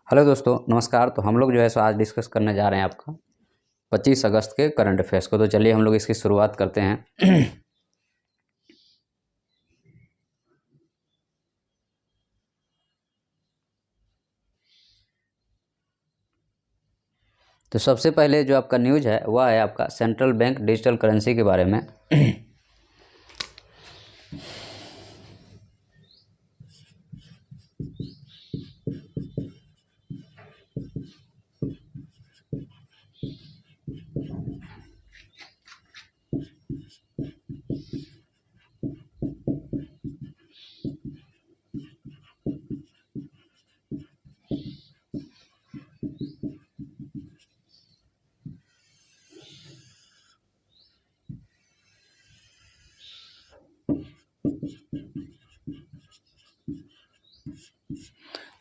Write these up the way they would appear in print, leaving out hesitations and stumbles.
Hello दोस्तों, नमस्कार। तो हम लोग जो है सो आज डिस्कस करने जा रहे हैं आपका 25 अगस्त के करंट अफेयर्स को। तो चलिए हम लोग इसकी शुरुआत करते हैं। तो सबसे पहले जो आपका न्यूज़ है वह है आपका सेंट्रल बैंक डिजिटल करेंसी के बारे में।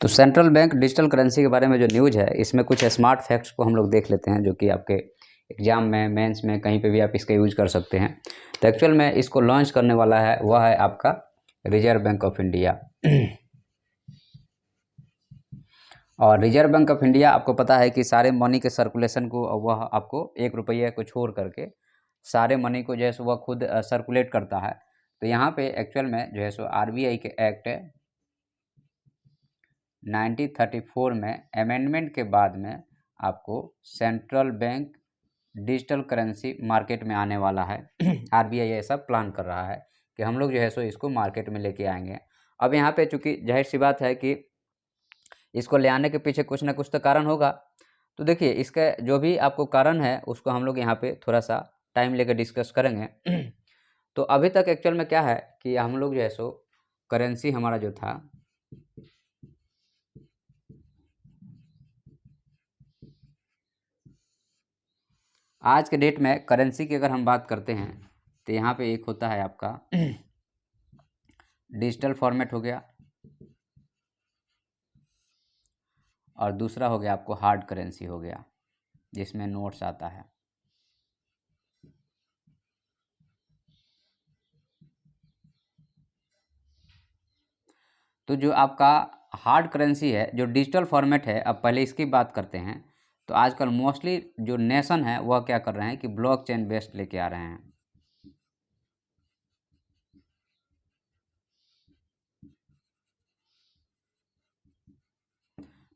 तो सेंट्रल बैंक डिजिटल करेंसी के बारे में जो न्यूज़ है इसमें कुछ स्मार्ट फैक्ट्स को हम लोग देख लेते हैं, जो कि आपके एग्ज़ाम में, मेंस में, कहीं पे भी आप इसका यूज़ कर सकते हैं। तो एक्चुअल में इसको लॉन्च करने वाला है वह है आपका रिजर्व बैंक ऑफ इंडिया। और रिजर्व बैंक ऑफ इंडिया आपको पता है कि सारे मनी के सर्कुलेशन को वह आपको 1 रुपये को छोड़ करके सारे मनी को जो है सो वह खुद सर्कुलेट करता है। तो यहाँ पे एक्चुअल में जो है सो आरबीआई के एक्ट 1934 में अमेंडमेंट के बाद में आपको central bank digital currency market में आने वाला है। आरबीआई ऐसा प्लान कर रहा है कि हम लोग जो है सो इसको मार्केट में लेके आएंगे। अब यहाँ पे चूँकि जाहिर सी बात है कि इसको ले आने के पीछे कुछ ना कुछ तो कारण होगा। तो देखिए, इसका जो भी आपको कारण है उसको हम लोग यहाँ पे थोड़ा सा टाइम लेकर डिस्कस करेंगे। तो अभी तक एक्चुअल में क्या है कि हम लोग जो है सो करेंसी हमारा जो था आज के डेट में करेंसी की अगर हम बात करते हैं तो यहाँ पे एक होता है आपका डिजिटल फॉर्मेट हो गया, और दूसरा हो गया आपको हार्ड करेंसी हो गया, जिसमें नोट्स आता है। तो जो आपका हार्ड करेंसी है, जो डिजिटल फॉर्मेट है, अब पहले इसकी बात करते हैं। तो आजकल मोस्टली जो नेशन है वह क्या कर रहे हैं कि ब्लॉकचेन बेस्ड लेके आ रहे हैं।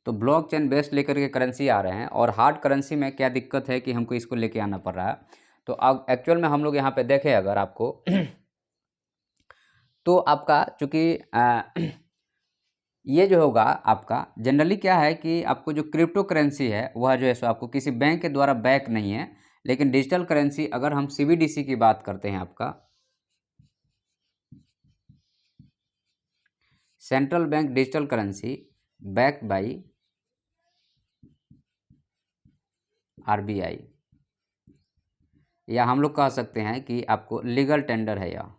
तो ब्लॉकचेन बेस्ड लेकर के करेंसी आ रहे हैं, और हार्ड करेंसी में क्या दिक्कत है कि हमको इसको लेके आना पड़ रहा है। तो अब एक्चुअल में हम लोग यहाँ पे देखें अगर आपको तो आपका चूँकि ये जो होगा आपका जनरली क्या है कि आपको जो क्रिप्टो करेंसी है वह जो है सो आपको किसी बैंक के द्वारा बैक नहीं है। लेकिन डिजिटल करेंसी अगर हम सीबीडीसी की बात करते हैं, आपका central bank digital currency backed by RBI, या हम लोग कह सकते हैं कि आपको लीगल टेंडर है यह।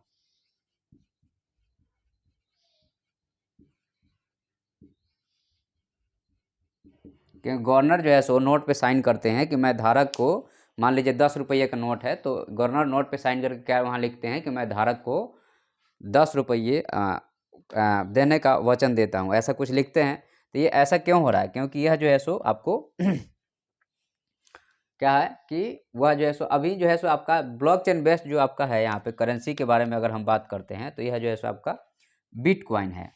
क्योंकि गवर्नर जो है सो नोट पे साइन करते हैं कि मैं धारक को, मान लीजिए 10 रुपये का नोट है, तो गवर्नर नोट पे साइन करके क्या वहाँ लिखते हैं कि मैं धारक को 10 रुपये देने का वचन देता हूँ, ऐसा कुछ लिखते हैं। तो ये ऐसा क्यों हो रहा है? क्योंकि यह जो है सो आपको क्या है कि वह जो है सो अभी जो है सो आपका ब्लॉकचेन बेस्ड जो आपका है, यहाँ पे करेंसी के बारे में अगर हम बात करते हैं तो यह जो है सो आपका बिटकॉइन है।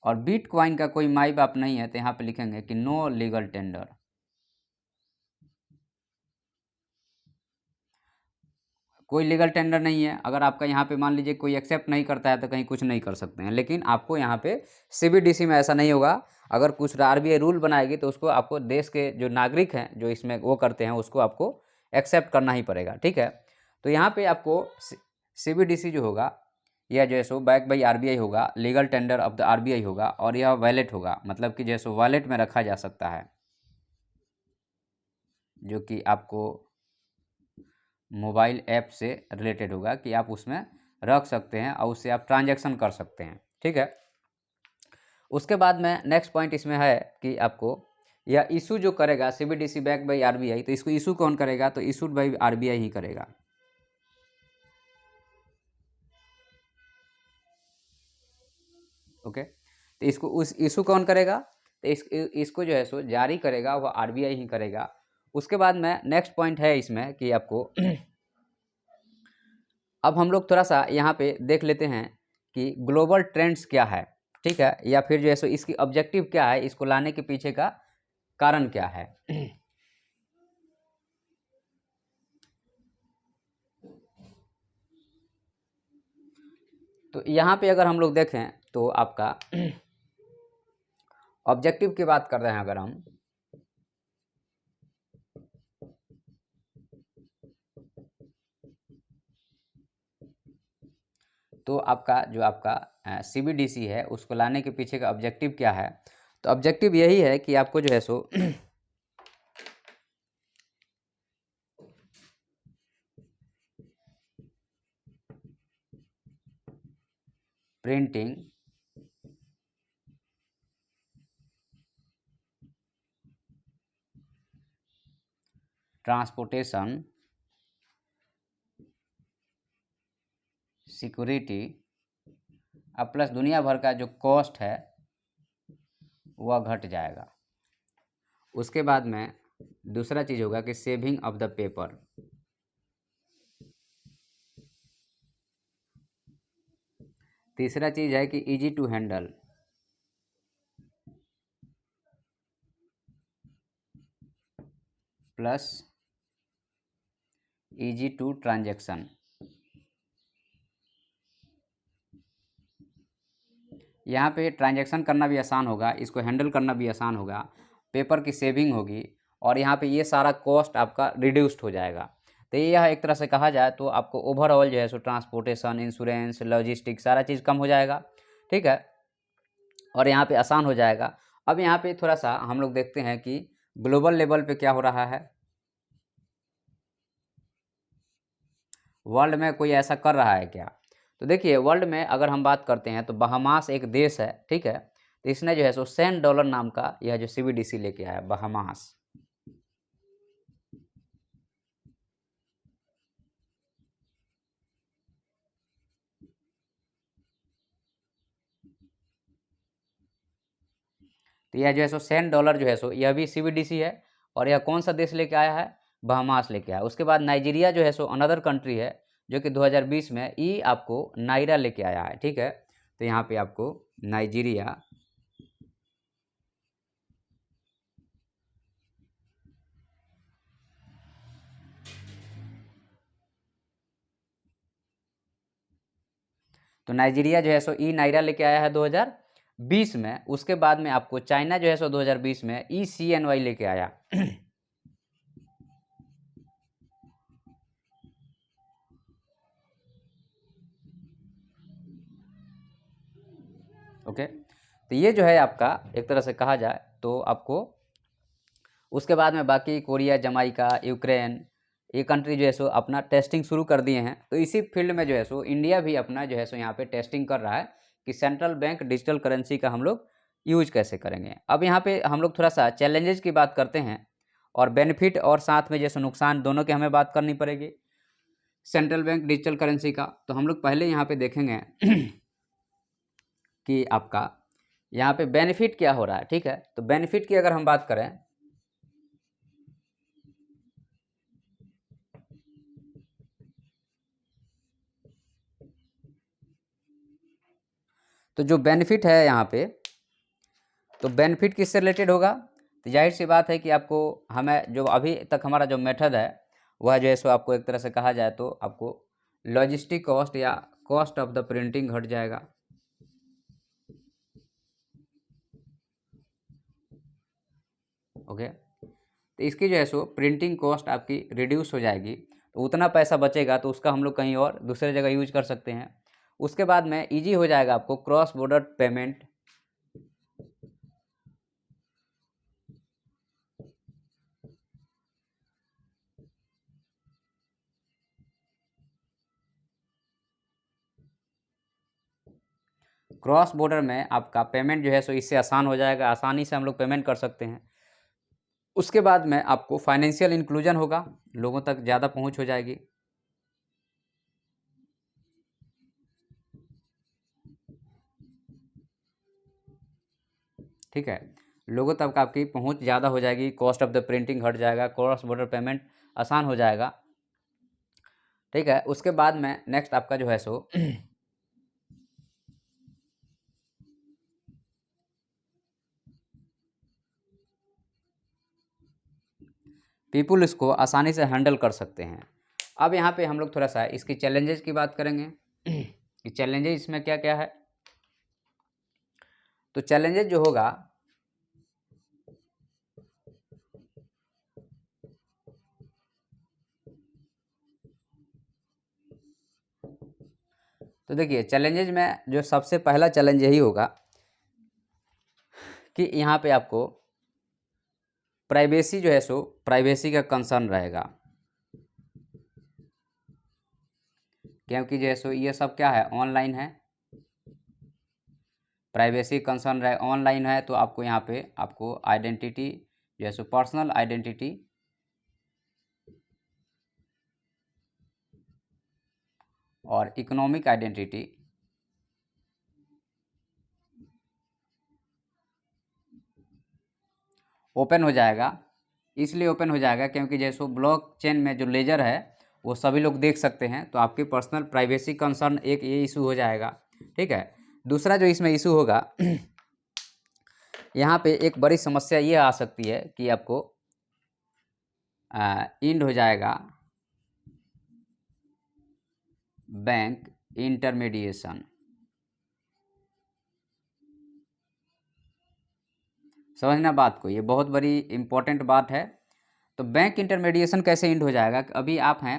और बिटकॉइन का कोई माई बाप नहीं है, तो यहाँ पे लिखेंगे कि नो लीगल टेंडर। कोई लीगल टेंडर नहीं है। अगर आपका यहाँ पे मान लीजिए कोई एक्सेप्ट नहीं करता है तो कहीं कुछ नहीं कर सकते हैं। लेकिन आपको यहाँ पे सीबीडीसी में ऐसा नहीं होगा। अगर कुछ आरबीआई रूल बनाएगी तो उसको आपको देश के जो नागरिक हैं जो इसमें वो करते हैं उसको आपको एक्सेप्ट करना ही पड़ेगा, ठीक है। तो यहाँ पे आपको सीबीडीसी जो होगा यह जो है सो बैक बाई आरबीआई होगा, legal tender of the RBI होगा, और यह वैलेट होगा, मतलब कि जैसे वैलेट में रखा जा सकता है, जो कि आपको मोबाइल ऐप से रिलेटेड होगा कि आप उसमें रख सकते हैं और उससे आप ट्रांजैक्शन कर सकते हैं, ठीक है। उसके बाद में नेक्स्ट पॉइंट इसमें है कि आपको यह इशू जो करेगा सीबीडीसी बैक बाई आरबीआई, तो इसको इशू कौन करेगा? तो इशूड बाई आरबीआई ही करेगा। ओके, तो इसको उस इशू कौन करेगा, तो इसको जो है सो जारी करेगा वो आरबीआई ही करेगा। उसके बाद में नेक्स्ट पॉइंट है इसमें कि आपको अब हम लोग थोड़ा सा यहाँ पे देख लेते हैं कि ग्लोबल ट्रेंड्स क्या है, ठीक है, या फिर जो है सो इसकी ऑब्जेक्टिव क्या है, इसको लाने के पीछे का कारण क्या है। तो यहाँ पे अगर हम लोग देखें तो आपका ऑब्जेक्टिव की बात कर रहे हैं अगर हम, तो आपका जो आपका सीबीडीसी है उसको लाने के पीछे का ऑब्जेक्टिव क्या है, तो ऑब्जेक्टिव यही है कि आपको जो है सो प्रिंटिंग, ट्रांसपोर्टेशन, सिक्योरिटी, अब प्लस दुनिया भर का जो कॉस्ट है वह घट जाएगा। उसके बाद में दूसरा चीज़ होगा कि सेविंग ऑफ द पेपर, तीसरा चीज़ है कि easy to handle, plus easy to transaction. यहाँ पे ट्रांजैक्शन करना भी आसान होगा, इसको हैंडल करना भी आसान होगा, पेपर की सेविंग होगी, और यहाँ पे ये सारा कॉस्ट आपका रिड्यूस्ड हो जाएगा। तो यह एक तरह से कहा जाए तो आपको ओवरऑल जो है सो ट्रांसपोर्टेशन, इंश्योरेंस, लॉजिस्टिक सारा चीज़ कम हो जाएगा, ठीक है, और यहाँ पे आसान हो जाएगा। अब यहाँ पे थोड़ा सा हम लोग देखते हैं कि ग्लोबल लेवल पे क्या हो रहा है, वर्ल्ड में कोई ऐसा कर रहा है क्या। तो देखिए वर्ल्ड में अगर हम बात करते हैं तो बहामास एक देश है, ठीक है, तो इसने जो है सो $100 नाम का यह जो सीबीडीसी लेके आया बहामास। तो यह जो है सो $100 जो है सो यह भी सीबीडीसी है, और यह कौन सा देश लेके आया है, बहामास लेके आया। उसके बाद नाइजीरिया जो है सो अनदर कंट्री है जो कि 2020 में ई आपको नायरा लेके आया है, ठीक है, तो यहाँ पे आपको नाइजीरिया, तो नाइजीरिया जो है सो ई नायरा लेके आया है 2020 में। उसके बाद में आपको चाइना जो है सो 2020 में ECNY लेके आया। ओके, तो ये जो है आपका एक तरह से कहा जाए तो आपको, उसके बाद में बाकी कोरिया, जमाइका, यूक्रेन, ये कंट्री जो है सो अपना टेस्टिंग शुरू कर दिए हैं। तो इसी फील्ड में जो है सो इंडिया भी अपना जो है सो यहाँ पे टेस्टिंग कर रहा है कि सेंट्रल बैंक डिजिटल करेंसी का हम लोग यूज कैसे करेंगे। अब यहाँ पे हम लोग थोड़ा सा चैलेंजेस की बात करते हैं, और बेनिफिट और साथ में जैसे नुकसान दोनों की हमें बात करनी पड़ेगी सेंट्रल बैंक डिजिटल करेंसी का। तो हम लोग पहले यहाँ पे देखेंगे कि आपका यहाँ पे बेनिफिट क्या हो रहा है, ठीक है। तो बेनिफिट की अगर हम बात करें तो जो बेनिफिट है यहाँ पे, तो बेनिफिट किससे रिलेटेड होगा, तो जाहिर सी बात है कि आपको, हमें जो अभी तक हमारा जो मेथड है वह जो है सो आपको एक तरह से कहा जाए तो आपको लॉजिस्टिक कॉस्ट या कॉस्ट ऑफ द प्रिंटिंग घट जाएगा। ओके, तो इसकी जो है सो प्रिंटिंग कॉस्ट आपकी रिड्यूस हो जाएगी, तो उतना पैसा बचेगा तो उसका हम लोग कहीं और दूसरे जगह यूज कर सकते हैं। उसके बाद में इजी हो जाएगा आपको cross border payment, cross border में आपका पेमेंट जो है सो इससे आसान हो जाएगा, आसानी से हम लोग पेमेंट कर सकते हैं। उसके बाद में आपको फाइनेंशियल इंक्लूजन होगा, लोगों तक ज़्यादा पहुंच हो जाएगी। ठीक है, लोगों तक आपकी पहुंच ज़्यादा हो जाएगी, कॉस्ट ऑफ द प्रिंटिंग हट जाएगा, क्रॉस बॉर्डर पेमेंट आसान हो जाएगा। ठीक है, उसके बाद में नेक्स्ट आपका जो है सो पीपुल इसको आसानी से हैंडल कर सकते हैं। अब यहाँ पे हम लोग थोड़ा सा इसकी चैलेंजेस की बात करेंगे कि चैलेंजेस इसमें क्या क्या है। तो चैलेंजेस जो होगा, तो देखिए चैलेंजेज में जो सबसे पहला चैलेंज यही होगा कि यहाँ पे आपको प्राइवेसी जो है सो प्राइवेसी का कंसर्न रहेगा, क्योंकि जो है सो ये सब क्या है, ऑनलाइन है। प्राइवेसी कंसर्न रहे, ऑनलाइन है, तो आपको यहाँ पे आपको आइडेंटिटी जो है सो पर्सनल आइडेंटिटी और इकोनॉमिक आइडेंटिटी ओपन हो जाएगा। इसलिए ओपन हो जाएगा क्योंकि जैसे ब्लॉकचेन में जो लेजर है वो सभी लोग देख सकते हैं, तो आपकी पर्सनल प्राइवेसी कंसर्न एक ये इशू हो जाएगा। ठीक है, दूसरा जो इसमें इशू होगा यहाँ पे एक बड़ी समस्या ये आ सकती है कि आपको इंड हो जाएगा बैंक इंटरमीडिएशन। समझना बात को, ये बहुत बड़ी इंपॉर्टेंट बात है। तो बैंक इंटरमीडिएशन कैसे इंड हो जाएगा, अभी आप हैं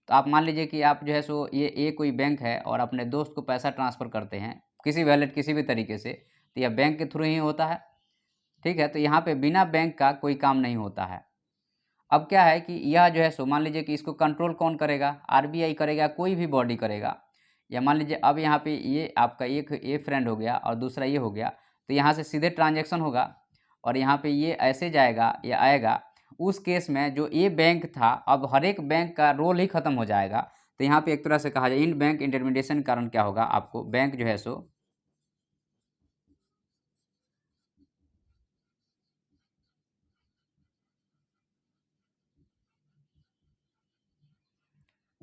तो आप मान लीजिए कि आप जो है सो ये कोई बैंक है और अपने दोस्त को पैसा ट्रांसफ़र करते हैं किसी वैलेट किसी भी तरीके से, तो यह बैंक के थ्रू ही होता है। ठीक है, तो यहाँ पे बिना बैंक का कोई काम नहीं होता है। अब क्या है कि यह जो है सो मान लीजिए कि इसको कंट्रोल कौन करेगा, आरबीआई करेगा, कोई भी बॉडी करेगा। या मान लीजिए अब यहाँ पे ये आपका एक ये फ्रेंड हो गया और दूसरा ये हो गया, तो यहाँ से सीधे ट्रांजैक्शन होगा और यहाँ पे ये ऐसे जाएगा या आएगा। उस केस में जो ये बैंक था, अब हर एक बैंक का रोल ही ख़त्म हो जाएगा। तो यहाँ पे एक तरह से कहा जाए इन बैंक इंटरमीडिएशन के कारण क्या होगा, आपको बैंक जो है सो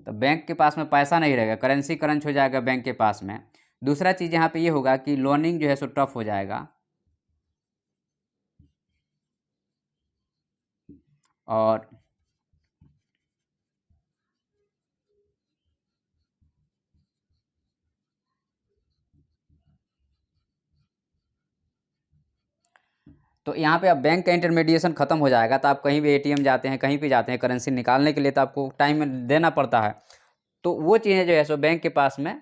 तो बैंक के पास में पैसा नहीं रहेगा, करेंसी क्रंच हो जाएगा बैंक के पास में। दूसरा चीज़ यहाँ पे ये होगा कि लोनिंग जो है सो टफ हो जाएगा। और तो यहाँ पे अब बैंक का इंटरमीडिएशन खत्म हो जाएगा, तो आप कहीं भी एटीएम जाते हैं, कहीं भी जाते हैं करेंसी निकालने के लिए, तो आपको टाइम देना पड़ता है। तो वो चीज़ें जो है सो बैंक के पास में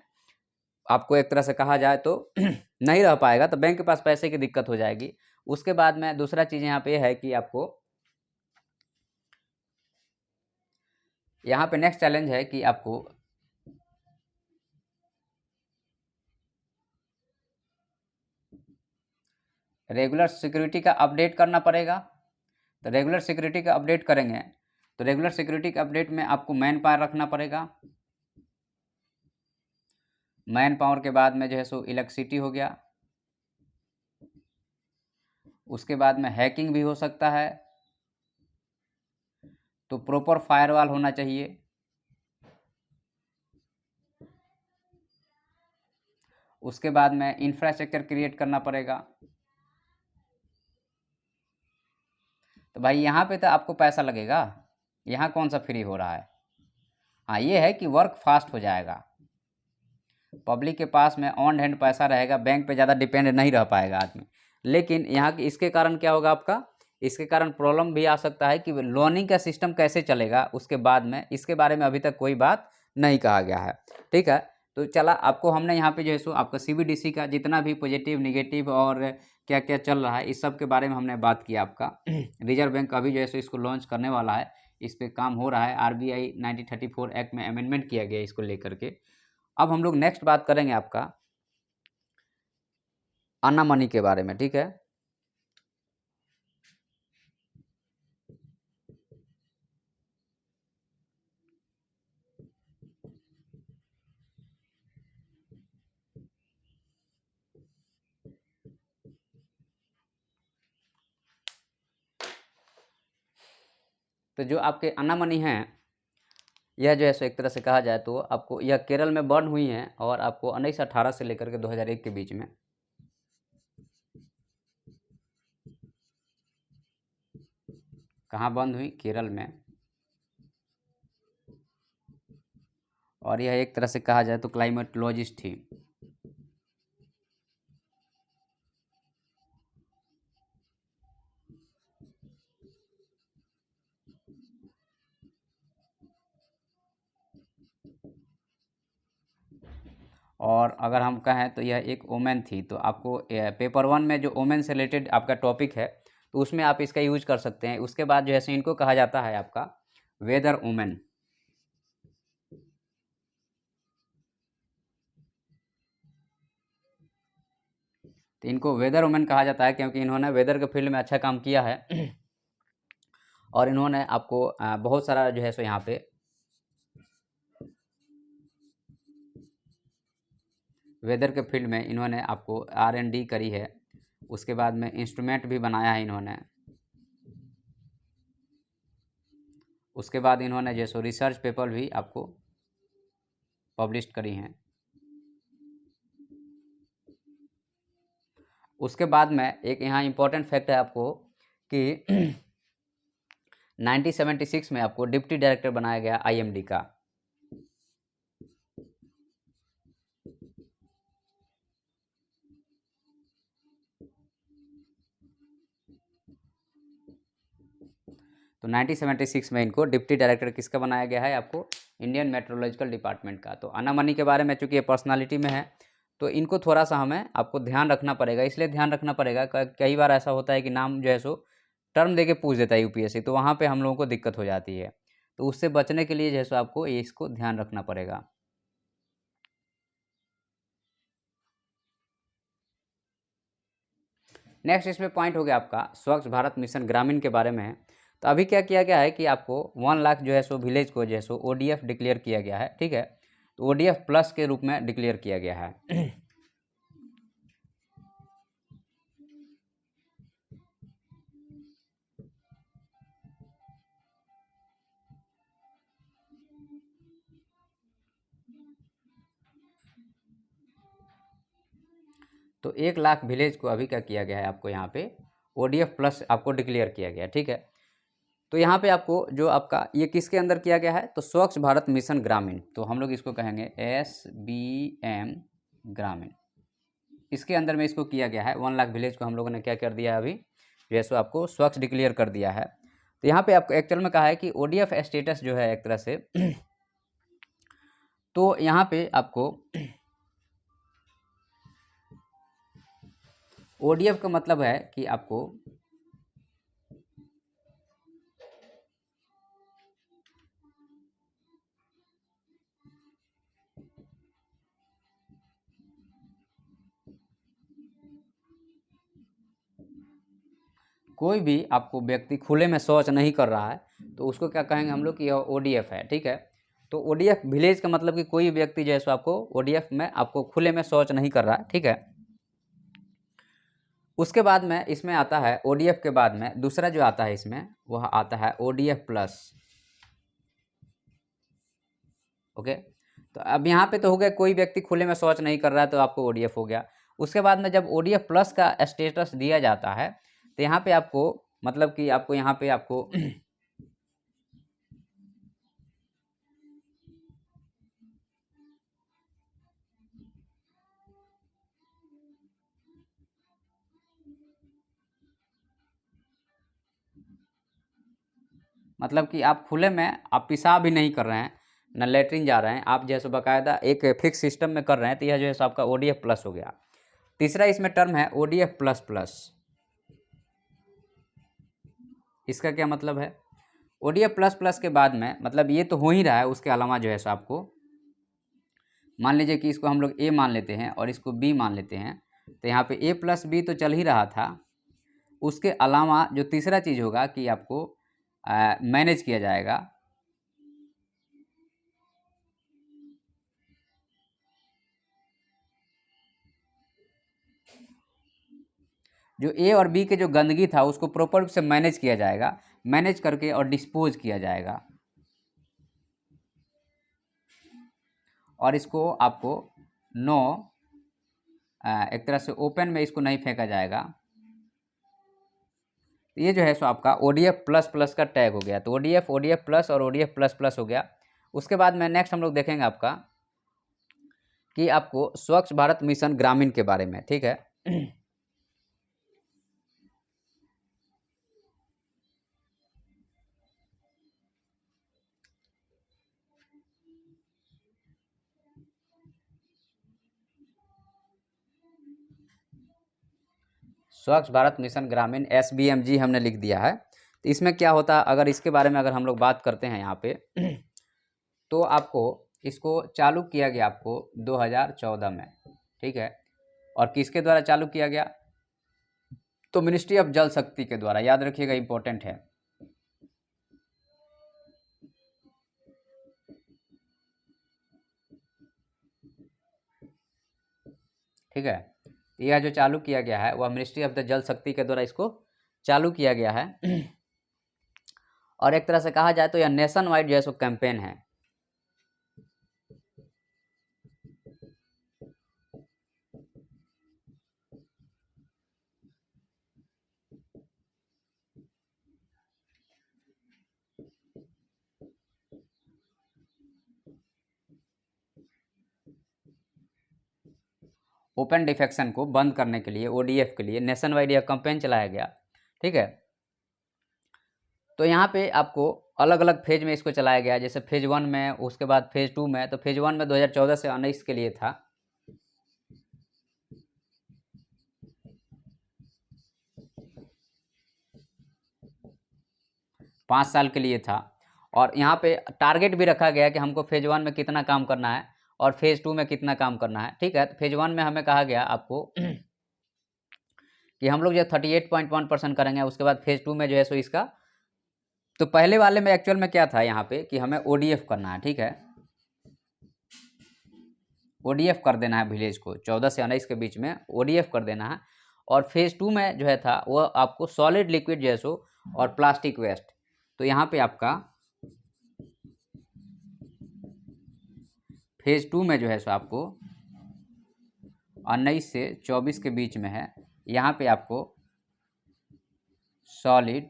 आपको एक तरह से कहा जाए तो नहीं रह पाएगा, तो बैंक के पास पैसे की दिक्कत हो जाएगी। उसके बाद में दूसरा चीज़ यहाँ पे है कि आपको यहाँ पे नेक्स्ट चैलेंज है कि आपको रेगुलर सिक्योरिटी का अपडेट करना पड़ेगा। तो रेगुलर सिक्योरिटी का अपडेट करेंगे तो रेगुलर सिक्योरिटी के अपडेट में आपको मैन पावर रखना पड़ेगा। मैन पावर के बाद में जो है सो इलेक्ट्रिसिटी हो गया। उसके बाद में हैकिंग भी हो सकता है, तो प्रॉपर फायरवॉल होना चाहिए। उसके बाद में इंफ्रास्ट्रक्चर क्रिएट करना पड़ेगा। तो भाई यहाँ पे तो आपको पैसा लगेगा, यहाँ कौन सा फ्री हो रहा है। हाँ, ये है कि वर्क फास्ट हो जाएगा, पब्लिक के पास में ऑन हैंड पैसा रहेगा, बैंक पे ज़्यादा डिपेंड नहीं रह पाएगा आदमी। लेकिन यहाँ इसके कारण क्या होगा आपका, इसके कारण प्रॉब्लम भी आ सकता है कि लोनिंग का सिस्टम कैसे चलेगा उसके बाद में, इसके बारे में अभी तक कोई बात नहीं कहा गया है। ठीक है, तो चला आपको हमने यहाँ पे जो है सो आपका सीबीडीसी का जितना भी पॉजिटिव निगेटिव और क्या क्या चल रहा है इस सब के बारे में हमने बात किया आपका। रिजर्व बैंक अभी जो है सो इसको लॉन्च करने वाला है, इस पर काम हो रहा है। आरबीआई 1934 एक्ट में अमेंडमेंट किया गया इसको लेकर के। अब हम लोग नेक्स्ट बात करेंगे आपका अन्ना मनी के बारे में। ठीक है, तो जो आपके अन्ना मनी हैं, यह जो है सो एक तरह से कहा जाए तो आपको यह केरल में बर्न हुई हैं और आपको 1918 से लेकर के 2001 के बीच में कहाँ बंद हुई? केरल में। और यह एक तरह से कहा जाए तो क्लाइमेटोलॉजिस्ट थी। और अगर हम कहें तो यह एक वोमेन थी। तो आपको पेपर 1 में जो वोमेन से रिलेटेड आपका टॉपिक है तो उसमें आप इसका यूज कर सकते हैं। उसके बाद जो है सो इनको कहा जाता है आपका वेदर वुमेन। तो इनको वेदर वुमेन कहा जाता है क्योंकि इन्होंने वेदर के फील्ड में अच्छा काम किया है और इन्होंने आपको बहुत सारा जो है सो यहाँ पे वेदर के फील्ड में इन्होंने आपको R&D करी है। उसके बाद में इंस्ट्रूमेंट भी बनाया है इन्होंने। उसके बाद इन्होंने जैसो रिसर्च पेपर भी आपको पब्लिश करी हैं। उसके बाद में एक यहाँ इम्पोर्टेंट फैक्ट है आपको कि 1976 में आपको डिप्टी डायरेक्टर बनाया गया IMD का। तो 1976 में इनको डिप्टी डायरेक्टर किसका बनाया गया है? आपको इंडियन मेट्रोलॉजिकल डिपार्टमेंट का। तो अन्ना मनी के बारे में चूँकि ये पर्सनालिटी में है तो इनको थोड़ा सा हमें आपको ध्यान रखना पड़ेगा। इसलिए ध्यान रखना पड़ेगा कई बार ऐसा होता है कि नाम जो है सो टर्म दे के पूछ देता है UPSC, तो वहाँ पे हम लोगों को दिक्कत हो जाती है। तो उससे बचने के लिए जो है सो आपको इसको ध्यान रखना पड़ेगा। नेक्स्ट इसमें पॉइंट हो गया आपका स्वच्छ भारत मिशन ग्रामीण के बारे में है। तो अभी क्या किया गया है कि आपको 1 लाख जो है सो विलेज को जो है सो ODF डिक्लेयर किया गया है, ठीक है। तो ODF प्लस के रूप में डिक्लेयर किया गया है। तो 1 लाख विलेज को अभी क्या किया गया है आपको यहाँ पे ODF प्लस आपको डिक्लेयर किया गया, ठीक है। तो यहाँ पे आपको जो आपका ये किसके अंदर किया गया है? तो स्वच्छ भारत मिशन ग्रामीण। तो हम लोग इसको कहेंगे SBM ग्रामीण। इसके अंदर में इसको किया गया है। 1 लाख विलेज को हम लोगों ने क्या कर दिया है अभी जैसो आपको स्वच्छ डिक्लेयर कर दिया है। तो यहाँ पे आपको एक्चुअल में कहा है कि ODF स्टेटस जो है एक तरह से तो यहाँ पे आपको ODF का मतलब है कि आपको कोई भी आपको व्यक्ति खुले में शौच नहीं कर रहा है तो उसको क्या कहेंगे हम लोग कि यह ODF है, ठीक है। तो ODF विलेज का मतलब कि कोई व्यक्ति जो है सो आपको ODF में आपको खुले में शौच नहीं कर रहा है, ठीक है। उसके बाद में इसमें आता है ODF के बाद में दूसरा जो आता है इसमें वह आता है ODF प्लस, ओके। तो अब यहाँ पे तो हो गया कोई व्यक्ति खुले में शौच नहीं कर रहा है तो आपको ODF हो गया। उसके बाद में जब ODF प्लस का स्टेटस दिया जाता है तो यहाँ पे आपको मतलब कि आपको यहाँ पे आपको मतलब कि आप खुले में आप पेशाब भी नहीं कर रहे हैं, न लेटरिन जा रहे हैं, आप जैसे बाकायदा एक फिक्स सिस्टम में कर रहे हैं, तो यह जो है सो आपका ODF प्लस हो गया। तीसरा इसमें टर्म है ODF प्लस प्लस। इसका क्या मतलब है? ODF प्लस प्लस के बाद में मतलब ये तो हो ही रहा है, उसके अलावा जो है सो आपको मान लीजिए कि इसको हम लोग A मान लेते हैं और इसको B मान लेते हैं, तो यहाँ पे A प्लस B तो चल ही रहा था। उसके अलावा जो तीसरा चीज़ होगा कि आपको मैनेज किया जाएगा। जो A और B के जो गंदगी था उसको प्रॉपर रूप से मैनेज किया जाएगा। मैनेज करके और डिस्पोज किया जाएगा, और इसको आपको नो एक तरह से ओपन में इसको नहीं फेंका जाएगा। ये जो है सो आपका ODF प्लस प्लस का टैग हो गया। तो ODF प्लस और ODF प्लस प्लस हो गया। उसके बाद में नेक्स्ट हम लोग देखेंगे आपका कि आपको स्वच्छ भारत मिशन ग्रामीण के बारे में, ठीक है। स्वच्छ भारत मिशन ग्रामीण SBMG हमने लिख दिया है। तो इसमें क्या होता है, अगर इसके बारे में अगर हम लोग बात करते हैं यहाँ पे तो आपको इसको चालू किया गया आपको 2014 में, ठीक है। और किसके द्वारा चालू किया गया, तो मिनिस्ट्री ऑफ जल शक्ति के द्वारा, याद रखिएगा, इंपॉर्टेंट है। ठीक है, यह जो चालू किया गया है वह मिनिस्ट्री ऑफ द जल शक्ति के द्वारा इसको चालू किया गया है। और एक तरह से कहा जाए तो यह नेशन वाइड जो है सो कैंपेन है। ओपन डिफेक्शन को बंद करने के लिए ODF के लिए नेशन वाइड यह कैंपेन चलाया गया, ठीक है। तो यहाँ पे आपको अलग अलग फेज में इसको चलाया गया, जैसे फेज 1 में, उसके बाद फेज 2 में। तो फेज 1 में 2014 से 19 के लिए था, 5 साल के लिए था। और यहाँ पे टारगेट भी रखा गया कि हमको फेज 1 में कितना काम करना है और फेज 2 में कितना काम करना है, ठीक है। तो फेज 1 में हमें कहा गया आपको कि हम लोग जो 38.1% करेंगे। उसके बाद फेज 2 में जो है सो इसका, तो पहले वाले में एक्चुअल में क्या था यहाँ पे कि हमें ODF करना है, ठीक है। ODF कर देना है विलेज को, 14 से 19 के बीच में ODF कर देना है। और फेज 2 में जो है था वह आपको सॉलिड लिक्विड जो है सो और प्लास्टिक वेस्ट। तो यहाँ पे आपका फेज 2 में जो है सो आपको 19 से 24 के बीच में है। यहाँ पे आपको solid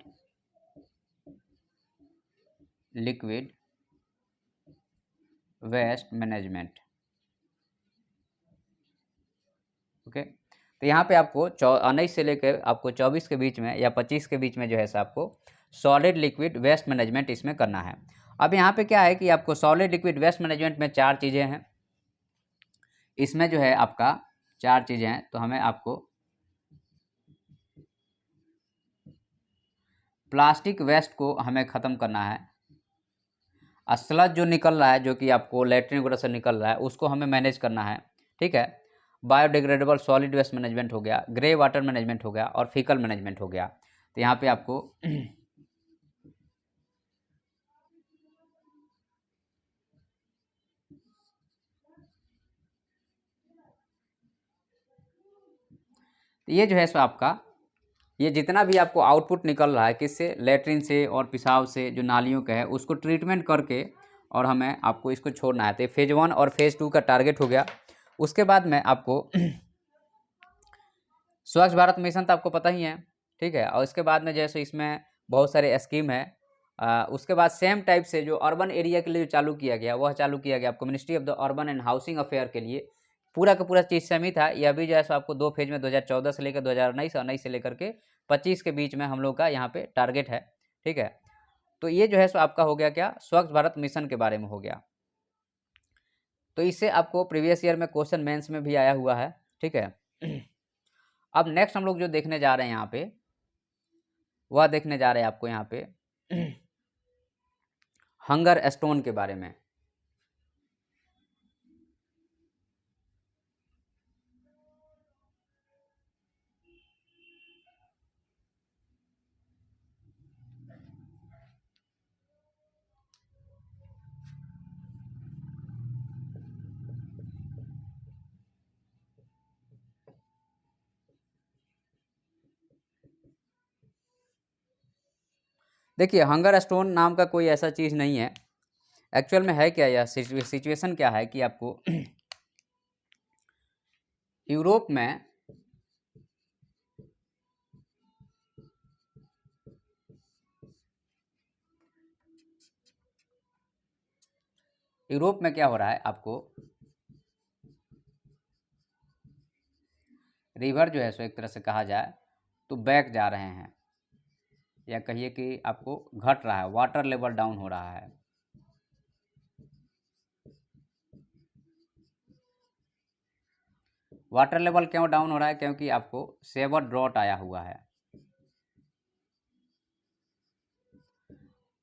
liquid waste management, okay. तो यहाँ पे आपको 19 से लेकर आपको 24 के बीच में या 25 के बीच में जो है सो आपको सॉलिड लिक्विड वेस्ट मैनेजमेंट इसमें करना है। अब यहाँ पे क्या है कि आपको सॉलिड लिक्विड वेस्ट मैनेजमेंट में 4 चीज़ें हैं। इसमें जो है आपका 4 चीज़ें हैं। तो हमें आपको प्लास्टिक वेस्ट को हमें ख़त्म करना है। स्लज जो निकल रहा है, जो कि आपको लेटरिन वगैरह से निकल रहा है, उसको हमें मैनेज करना है, ठीक है। बायोडिग्रेडेबल सॉलिड वेस्ट मैनेजमेंट हो गया, ग्रे वाटर मैनेजमेंट हो गया और फीकल मैनेजमेंट हो गया। तो यहाँ पे आपको ये जो है सो आपका, ये जितना भी आपको आउटपुट निकल रहा है किससे, लेटरिन से और पेशाब से, जो नालियों का है, उसको ट्रीटमेंट करके और हमें आपको इसको छोड़ना है। तो फेज 1 और फेज 2 का टारगेट हो गया। उसके बाद में आपको स्वच्छ भारत मिशन तो आपको पता ही है, ठीक है। और इसके बाद में जैसे इसमें बहुत सारे स्कीम है। उसके बाद सेम टाइप से जो अर्बन एरिया के लिए जो चालू किया गया, वह चालू किया गया आपको ministry of the urban and housing affair के लिए। पूरा का पूरा चीज़ सेम ही था। यह भी जो है सो आपको 2 फेज में 2014 से लेकर 2019 और 19 से लेकर के 25 के बीच में हम लोग का यहाँ पे टारगेट है, ठीक है। तो ये जो है सो आपका हो गया क्या, स्वच्छ भारत मिशन के बारे में हो गया। तो इससे आपको प्रीवियस ईयर में क्वेश्चन मेंस में भी आया हुआ है, ठीक है। अब नेक्स्ट हम लोग जो देखने जा रहे हैं यहाँ पे, वह देखने जा रहे हैं आपको यहाँ पे हंगर स्टोन के बारे में। देखिए हंगर स्टोन नाम का कोई ऐसा चीज़ नहीं है। एक्चुअल में है क्या, यह सिचुएशन क्या है कि आपको यूरोप में क्या हो रहा है, आपको रिवर जो है सो एक तरह से कहा जाए तो बैक जा रहे हैं, या कहिए कि आपको घट रहा है, वाटर लेवल डाउन हो रहा है। वाटर लेवल क्यों डाउन हो रहा है? क्योंकि आपको सेवर ड्रॉट आया हुआ है।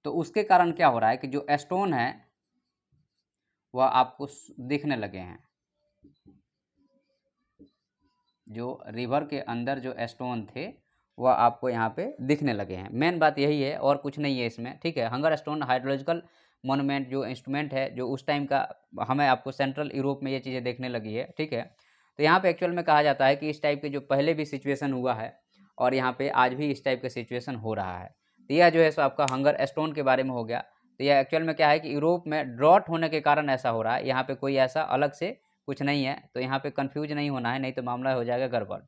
तो उसके कारण क्या हो रहा है कि जो स्टोन है वह आपको दिखने लगे हैं। जो रिवर के अंदर जो स्टोन थे वह आपको यहाँ पे दिखने लगे हैं। मेन बात यही है और कुछ नहीं है इसमें, ठीक है। हंगर स्टोन हाइड्रोलॉजिकल मोनूमेंट जो इंस्ट्रूमेंट है जो उस टाइम का, हमें आपको सेंट्रल यूरोप में ये चीज़ें देखने लगी है, ठीक है। तो यहाँ पे एक्चुअल में कहा जाता है कि इस टाइप के जो पहले भी सिचुएशन हुआ है और यहाँ पे आज भी इस टाइप का सिचुएशन हो रहा है। तो यह जो है सो आपका हंगर स्टोन के बारे में हो गया। तो यह एक्चुअल में क्या है कि यूरोप में ड्रॉट होने के कारण ऐसा हो रहा है, यहाँ पे कोई ऐसा अलग से कुछ नहीं है। तो यहाँ पे कंफ्यूज नहीं होना है, नहीं तो मामला हो जाएगा गड़बड़।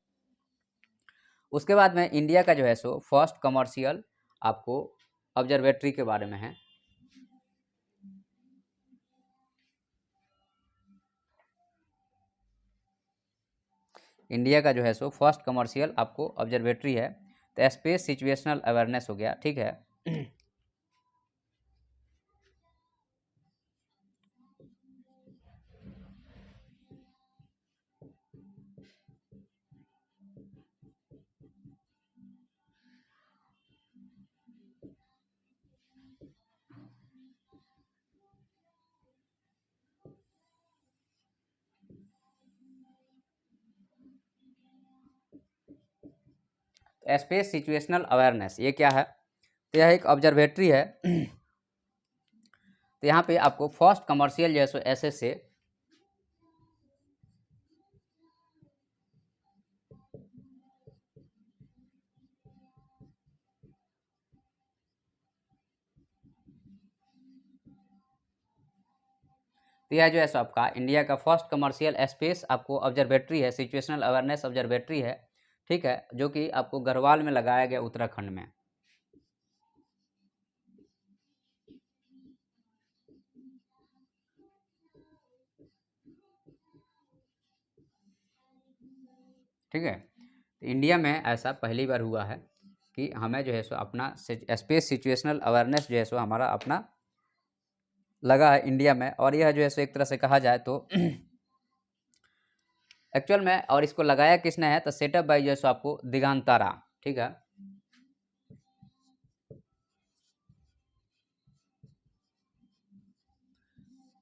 उसके बाद में इंडिया का जो है सो फर्स्ट कमर्शियल आपको ऑब्जर्वेटरी के बारे में है। इंडिया का जो है सो फर्स्ट कमर्शियल आपको ऑब्जर्वेटरी है। तो स्पेस सिचुएशनल अवेयरनेस हो गया, ठीक है। स्पेस सिचुएशनल अवेयरनेस ये क्या है? तो यह एक ऑब्जर्वेटरी है। तो यहाँ पे आपको फर्स्ट कमर्शियल जो है सो SS से तो यह जो है सो आपका इंडिया का फर्स्ट कमर्शियल स्पेस आपको ऑब्जर्वेटरी है, सिचुएशनल अवेयरनेस ऑब्जर्वेटरी है, ठीक है, जो कि आपको गढ़वाल में लगाया गया, उत्तराखंड में। ठीक है। तो इंडिया में ऐसा पहली बार हुआ है कि हमें जो है सो अपना स्पेस सिचुएशनल अवेयरनेस जो है सो हमारा अपना लगा है इंडिया में। और यह जो है सो एक तरह से कहा जाए तो एक्चुअल में, और इसको लगाया किसने है? तो सेटअप बाई जो है सो आपको दिगंतरा, ठीक है।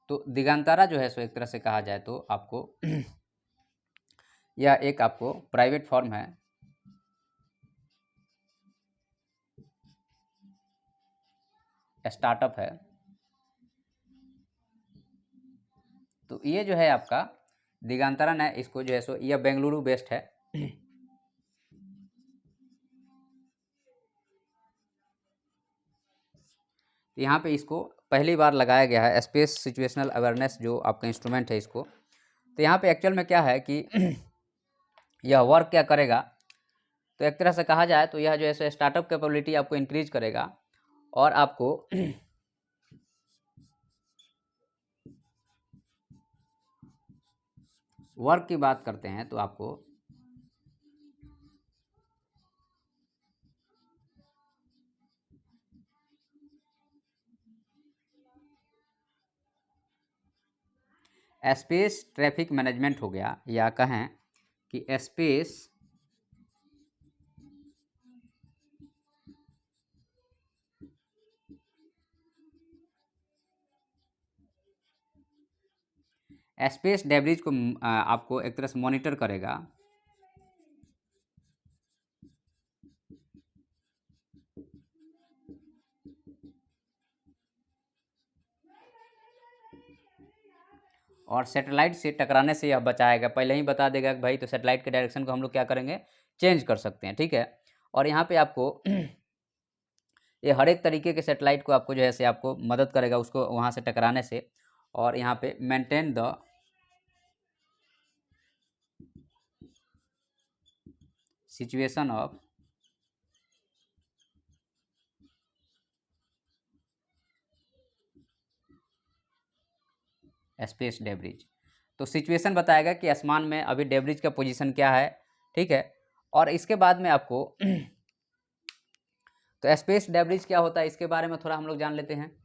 तो दिगंतरा जो है सो एक तरह से कहा जाए तो आपको यह एक आपको प्राइवेट फर्म है, स्टार्टअप है। तो ये जो है आपका दिगंतरा ने इसको जो है सो, यह बेंगलुरु बेस्ड है। तो यहाँ पे इसको पहली बार लगाया गया है, स्पेस सिचुएशनल अवेयरनेस जो आपका इंस्ट्रूमेंट है इसको। तो यहाँ पे एक्चुअल में क्या है कि यह वर्क क्या करेगा? तो एक तरह से कहा जाए तो यह जो है स्टार्टअप कैपेबिलिटी आपको इंक्रीज करेगा और आपको वर्क की बात करते हैं तो आपको स्पेस ट्रैफिक मैनेजमेंट हो गया, या कहें कि स्पेस डेब्रिज को आपको एक तरह से मॉनिटर करेगा। और सैटेलाइट से टकराने से यह बचाएगा, पहले ही बता देगा कि भाई तो सैटेलाइट के डायरेक्शन को हम लोग क्या करेंगे, चेंज कर सकते हैं, ठीक है। और यहाँ पे आपको ये हर एक तरीके के सैटेलाइट को आपको जो है से आपको मदद करेगा उसको वहाँ से टकराने से। और यहाँ पे maintain the situation of space debris. तो सिचुएशन बताएगा कि आसमान में अभी डेब्रिज का पोजीशन क्या है, ठीक है। और इसके बाद में आपको तो स्पेस डेब्रिज क्या होता है इसके बारे में थोड़ा हम लोग जान लेते हैं।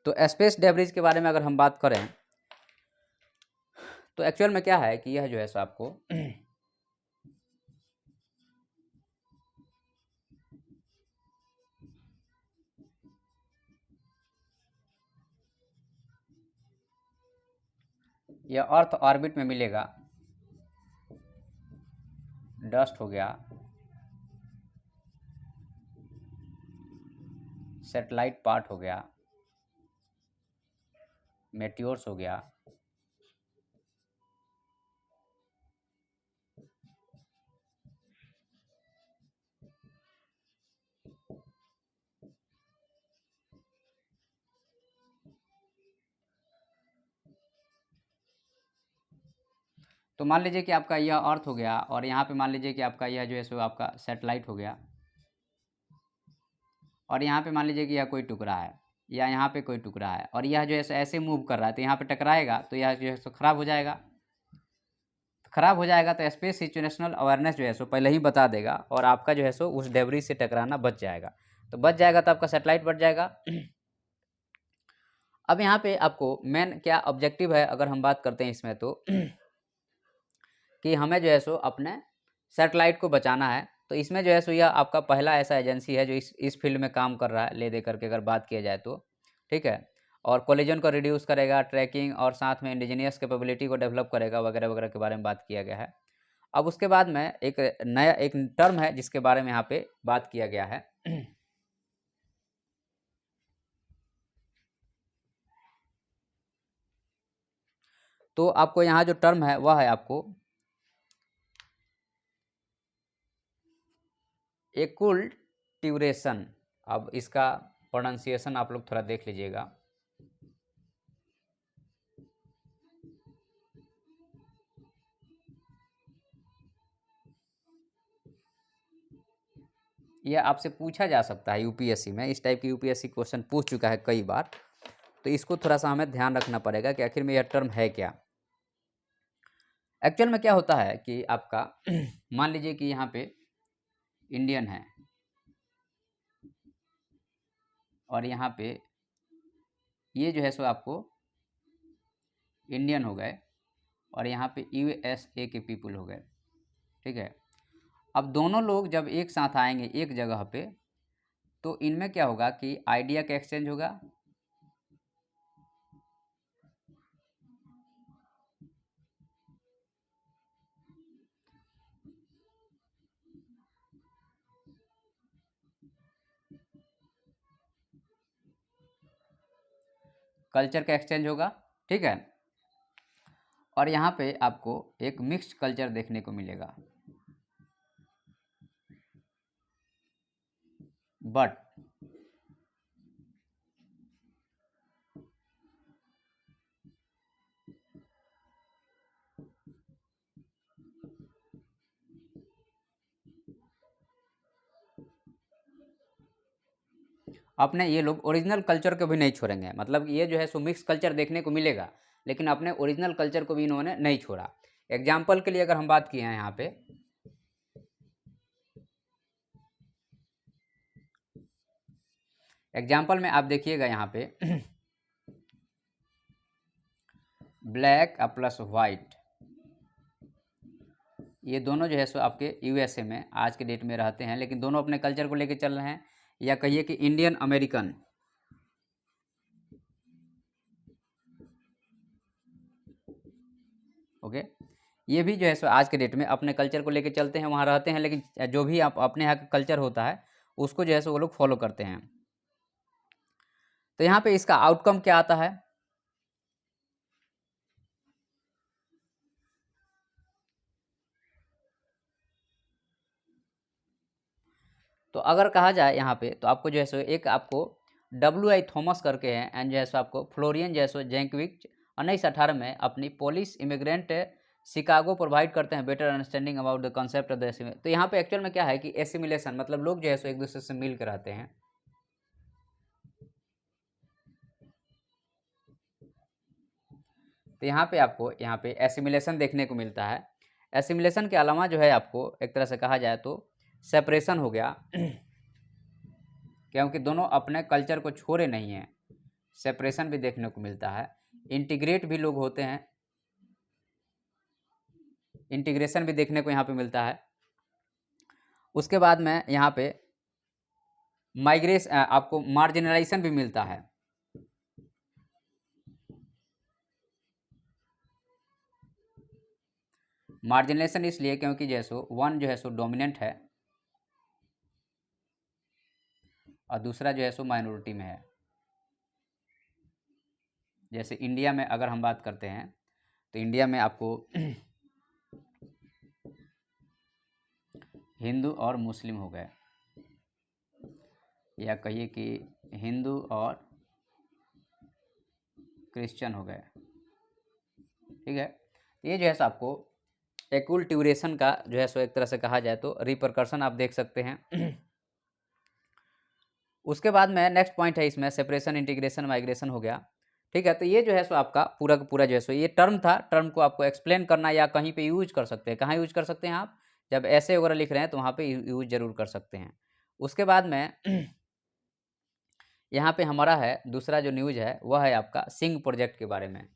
तो स्पेस डेब्रिज के बारे में अगर हम बात करें तो एक्चुअल में क्या है कि यह जो है सो आपको यह अर्थ ऑर्बिट में मिलेगा, डस्ट हो गया, सैटेलाइट पार्ट हो गया, मेटियोर्स हो गया, तो मान लीजिए कि आपका यह अर्थ हो गया और यहाँ पे मान लीजिए कि आपका यह जो है सो आपका सैटेलाइट हो गया और यहाँ पे मान लीजिए कि यह कोई टुकड़ा है या यहाँ पे कोई टुकड़ा है और यह जो है सो ऐसे मूव कर रहा है तो यहाँ पे टकराएगा तो यह जो है सो खराब हो जाएगा। खराब हो जाएगा तो स्पेस सिचुएशनल अवेयरनेस जो है सो पहले ही बता देगा और आपका जो है सो उस डेब्रिज से टकराना बच जाएगा। तो बच जाएगा तो आपका सैटेलाइट बच जाएगा। अब यहाँ पे आपको मेन क्या ऑब्जेक्टिव है अगर हम बात करते हैं इसमें तो कि हमें जो है सो अपने सैटेलाइट को बचाना है। तो इसमें जो है सो यह आपका पहला ऐसा एजेंसी है जो इस फील्ड में काम कर रहा है ले दे करके अगर बात किया जाए तो, ठीक है। और कोलिजन को रिड्यूस करेगा, ट्रैकिंग और साथ में इंडिजीनियस कैपेबिलिटी को डेवलप करेगा वगैरह वगैरह के बारे में बात किया गया है। अब उसके बाद में एक नया एक टर्म है जिसके बारे में यहाँ पे बात किया गया है। तो आपको यहाँ जो टर्म है वह है आपको एक्कुलट्यूरेशन। अब इसका प्रोनाउंसिएशन आप लोग थोड़ा देख लीजिएगा। यह आपसे पूछा जा सकता है यूपीएससी में, इस टाइप की यूपीएससी क्वेश्चन पूछ चुका है कई बार। तो इसको थोड़ा सा हमें ध्यान रखना पड़ेगा कि आखिर में यह टर्म है क्या। एक्चुअल में क्या होता है कि आपका मान लीजिए कि यहाँ पे इंडियन है और यहाँ पे ये जो है सो आपको इंडियन हो गए और यहाँ पे यूएसए के पीपल हो गए, ठीक है। अब दोनों लोग जब एक साथ आएंगे एक जगह पे तो इनमें क्या होगा कि आइडिया का एक्सचेंज होगा, कल्चर का एक्सचेंज होगा, ठीक है। और यहाँ पे आपको एक मिक्स्ड कल्चर देखने को मिलेगा। बट अपने ये लोग ओरिजिनल कल्चर को भी नहीं छोड़ेंगे, मतलब ये जो है सो मिक्स कल्चर देखने को मिलेगा लेकिन अपने ओरिजिनल कल्चर को भी इन्होंने नहीं छोड़ा। एग्जाम्पल के लिए अगर हम बात किए हैं यहाँ पे एग्जाम्पल में आप देखिएगा यहाँ पे ब्लैक प्लस वाइट, ये दोनों जो है सो आपके यूएसए में आज के डेट में रहते हैं लेकिन दोनों अपने कल्चर को लेके चल रहे हैं, या कहिए कि इंडियन अमेरिकन, ओके। ये भी जो है सो आज के डेट में अपने कल्चर को लेके चलते हैं, वहाँ रहते हैं, लेकिन जो भी आप अपने यहाँ का कल्चर होता है उसको जो है सो वो लोग फॉलो करते हैं। तो यहाँ पे इसका आउटकम क्या आता है? तो अगर कहा जाए यहाँ पे, तो आपको जो है सो एक आपको WI थॉमस करके हैं, एंड जो है सो आपको फ्लोरियन जो है सो जेंकविच 1918 में अपनी पोलिश इमिग्रेंट शिकागो प्रोवाइड करते हैं better understanding about the concept of the assimilation. तो यहाँ पे एक्चुअल में क्या है कि एसिमिलेशन मतलब लोग जो है सो एक दूसरे से मिल कर रहते हैं। तो यहाँ पे आपको यहाँ पे एसिमिलेशन देखने को मिलता है। एसिमिलेशन के अलावा जो है आपको एक तरह से कहा जाए तो सेपरेशन हो गया क्योंकि दोनों अपने कल्चर को छोड़े नहीं हैं, सेपरेशन भी देखने को मिलता है। इंटीग्रेट भी लोग होते हैं, इंटीग्रेशन भी देखने को यहाँ पे मिलता है। उसके बाद में यहाँ पे माइग्रेशन आपको मार्जिनलाइजेशन भी मिलता है। मार्जिनलाइजेशन इसलिए क्योंकि जैसो वन जो है सो डोमिनेंट है और दूसरा जो है सो माइनॉरिटी में है। जैसे इंडिया में अगर हम बात करते हैं तो इंडिया में आपको हिंदू और मुस्लिम हो गए, या कहिए कि हिंदू और क्रिश्चियन हो गए, ठीक है। ये जो है सो आपको एक्युलट्यूरेशन का जो है सो एक तरह से कहा जाए तो रिपरकर्शन आप देख सकते हैं। उसके बाद में नेक्स्ट पॉइंट है इसमें सेपरेशन, इंटीग्रेशन, माइग्रेशन हो गया, ठीक है। तो ये जो है सो आपका पूरा का पूरा जो है सो ये टर्म था, टर्म को आपको एक्सप्लेन करना या कहीं पे यूज कर सकते हैं। कहाँ यूज कर सकते हैं आप? जब ऐसे वगैरह लिख रहे हैं तो वहाँ पे यूज जरूर कर सकते हैं। उसके बाद में यहाँ पे हमारा है दूसरा जो न्यूज है वह है आपका सिंह प्रोजेक्ट के बारे में।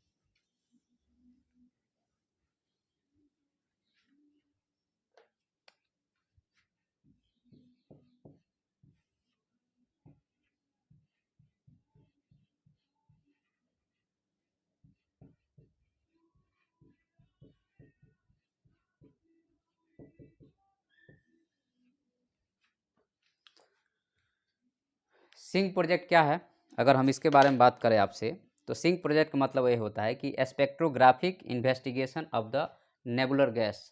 सिंह प्रोजेक्ट क्या है, अगर हम इसके बारे में बात करें आपसे, तो सिंह प्रोजेक्ट का मतलब ये होता है कि spectrographic investigation of the nebular gas.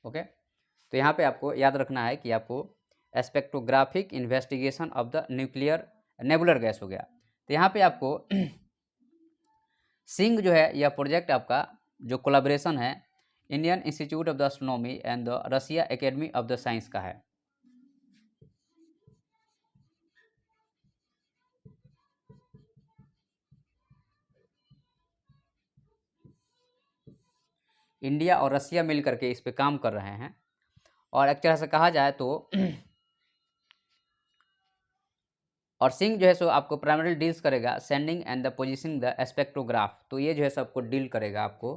Okay, तो यहाँ पे आपको याद रखना है कि आपको spectrographic investigation of the nuclear nebular gas हो गया। तो यहाँ पे आपको सिंह जो है यह प्रोजेक्ट आपका जो कोलाब्रेशन है Indian institute of the astronomy and the Russia academy of the science का है। इंडिया और रशिया मिल करके इस पे काम कर रहे हैं, और एक तरह से कहा जाए तो और सिंह जो है सो आपको प्राइमरी डील्स करेगा sending end the positioning the spectrograph. तो ये जो है सो आपको डील करेगा आपको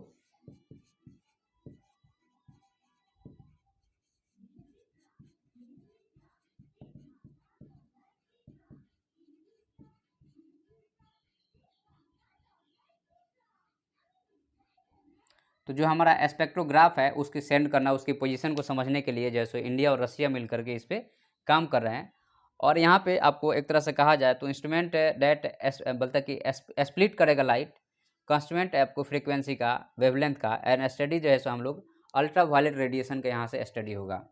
तो जो हमारा स्पेक्ट्रोग्राफ है उसकी सेंड करना, उसकी पोजीशन को समझने के लिए जैसे इंडिया और रशिया मिल करके इस पर काम कर रहे हैं। और यहाँ पे आपको एक तरह से कहा जाए तो इंस्ट्रूमेंट डेट बोलता कि स्प्लिट करेगा लाइट कंस्टमेंट आपको फ्रीक्वेंसी का, वेवलेंथ का, एंड स्टडी जो है सो हम लोग अल्ट्रा वायलेट रेडिएशन के यहाँ से स्टडी होगा।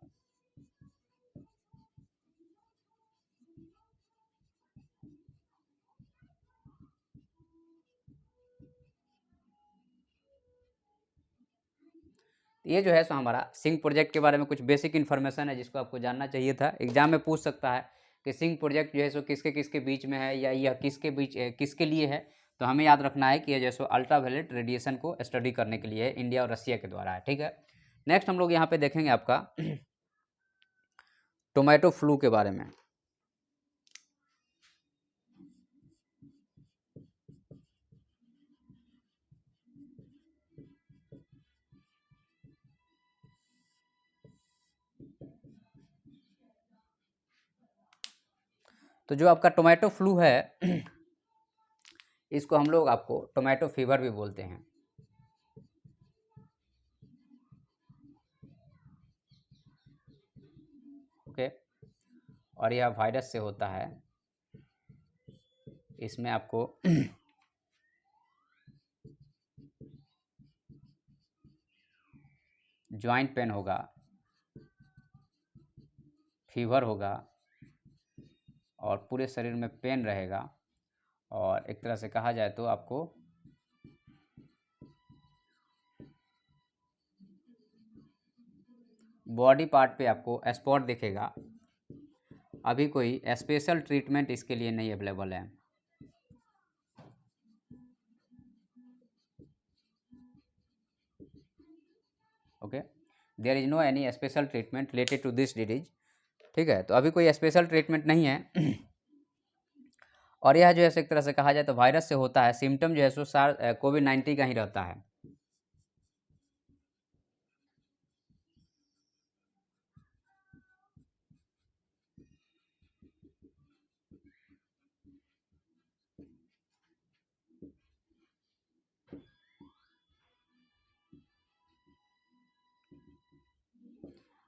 ये जो है सो हमारा सिंह प्रोजेक्ट के बारे में कुछ बेसिक इन्फॉर्मेशन है जिसको आपको जानना चाहिए था। एग्जाम में पूछ सकता है कि सिंह प्रोजेक्ट जो है सो किसके किसके बीच में है, या यह किसके बीच किसके लिए है। तो हमें याद रखना है कि यह जो सो अल्ट्रावायलेट रेडिएशन को स्टडी करने के लिए है, इंडिया और रशिया के द्वारा है, ठीक है। नेक्स्ट हम लोग यहाँ पे देखेंगे आपका टोमेटो फ्लू के बारे में। तो जो आपका टोमेटो फ्लू है इसको हम लोग आपको टोमेटो फीवर भी बोलते हैं। ओके, और यह वायरस से होता है। इसमें आपको जॉइंट पेन होगा, फीवर होगा और पूरे शरीर में पेन रहेगा, और एक तरह से कहा जाए तो आपको बॉडी पार्ट पे आपको स्पॉट दिखेगा। अभी कोई स्पेशल ट्रीटमेंट इसके लिए नहीं अवेलेबल है। Okay, there is no any special treatment related to this disease. ठीक है, तो अभी कोई स्पेशल ट्रीटमेंट नहीं है। और यह जो है एक तरह से कहा जाए तो वायरस से होता है। सिम्टम जो है सो कोविड-19 का ही रहता है।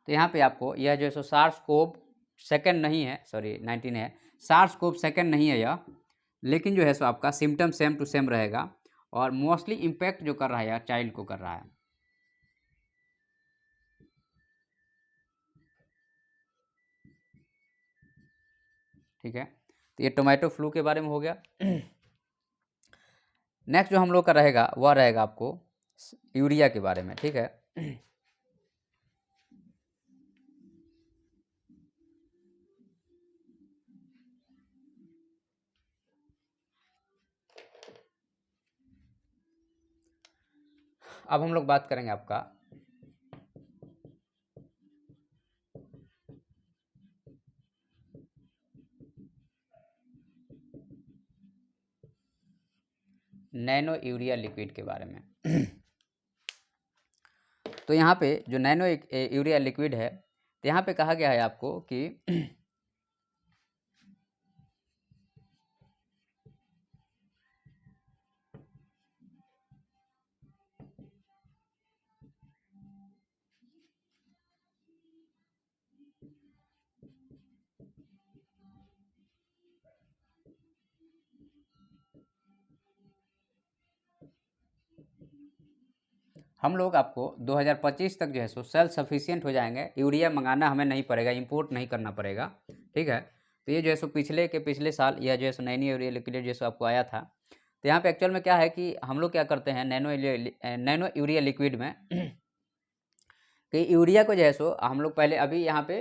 तो यहाँ पे आपको यह जो है सो सार्स कोव सेकेंड नहीं है, सॉरी 19 है, सार्स कोव सेकेंड नहीं है यह, लेकिन जो है सो आपका सिम्टम सेम टू सेम रहेगा, और मोस्टली इम्पैक्ट जो कर रहा है यह चाइल्ड को कर रहा है। ठीक है, तो ये टोमेटो फ्लू के बारे में हो गया। नेक्स्ट जो हम लोग का रहेगा वह रहेगा आपको यूरिया के बारे में। ठीक है, अब हम लोग बात करेंगे आपका नैनो यूरिया लिक्विड के बारे में। तो यहाँ पे जो नैनो यूरिया लिक्विड है, तो यहाँ पे कहा गया है आपको कि हम लोग आपको 2025 तक जो है सो सेल्फ सफिशिएंट हो जाएंगे। यूरिया मंगाना हमें नहीं पड़ेगा, इंपोर्ट नहीं करना पड़ेगा। ठीक है, तो ये जो है सो पिछले साल यह जो है सो नैनो यूरिया लिक्विड जो सो आपको आया था। तो यहाँ पे एक्चुअल में क्या है कि हम लोग क्या करते हैं नैनो यूरिया लिक्विड में कि यूरिया को जो है सो हम लोग पहले अभी यहाँ पे